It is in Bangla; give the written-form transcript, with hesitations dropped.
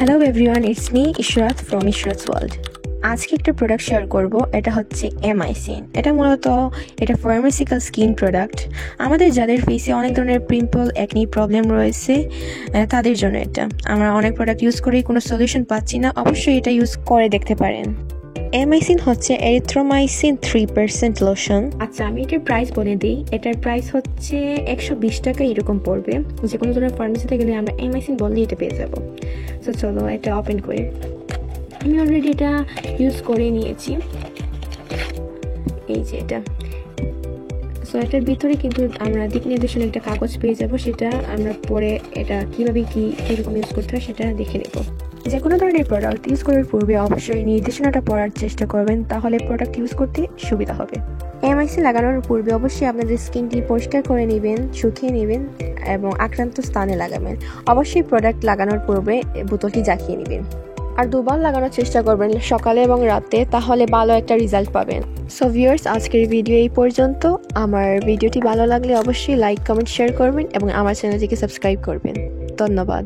Hello everyone, it's me Ishrat from Ishrat's world. আজকে একটা প্রোডাক্ট শেয়ার করব। এটা হচ্ছে এমাইসিন। এটা ফার্মাসিক্যাল স্কিন প্রোডাক্ট। আমাদের যাদের ফেসে অনেক ধরনের পিম্পল, একনি প্রবলেম রয়েছে তাদের জন্য এটা। আমরা অনেক প্রোডাক্ট ইউজ করেই কোনো সলিউশন পাচ্ছি না, অবশ্যই এটা ইউজ করে দেখতে পারেন। এমাইসিন হচ্ছে এরিথ্রোমাইসিন 3% লোশন। আচ্ছা, আমি এটার প্রাইস বলে দিই। এটার প্রাইস হচ্ছে 120 টাকা এরকম পড়বে। যে কোনো ধরনের ফার্মেসিতে গেলে আমরা এমাইসিন বললেই এটা পেয়ে যাবো। তো চলো এটা ওপেন করি। আমি অলরেডি এটা ইউজ করে নিয়েছি। এই যে এটা। সো এটার ভিতরে কিন্তু আমরা দিক নির্দেশনা একটা কাগজ পেয়ে যাব, সেটা আমরা পরে এটা কীভাবে কীরকম ইউজ করতে হয় সেটা দেখে নেব। যে কোনো ধরনের প্রোডাক্ট ইউজ করার পূর্বে অবশ্যই নির্দেশনাটা পড়ার চেষ্টা করবেন, তাহলে প্রোডাক্ট ইউজ করতে সুবিধা হবে। এমআইসি লাগানোর পূর্বে অবশ্যই আপনাদের স্কিনটি পরিষ্কার করে নেবেন, শুকিয়ে নেবেন এবং আক্রান্ত স্থানে লাগাবেন। অবশ্যই প্রোডাক্ট লাগানোর পূর্বে বোতলটি জাকিয়ে নেবেন। আর 2 বার লাগানোর চেষ্টা করবেন, সকালে এবং রাতে, তাহলে ভালো একটা রেজাল্ট পাবেন। সো ভিউয়ার্স, আজকের ভিডিও এই পর্যন্ত। আমার ভিডিওটি ভালো লাগলে অবশ্যই লাইক, কমেন্ট, শেয়ার করবেন এবং আমার চ্যানেলটিকে সাবস্ক্রাইব করবেন। ধন্যবাদ।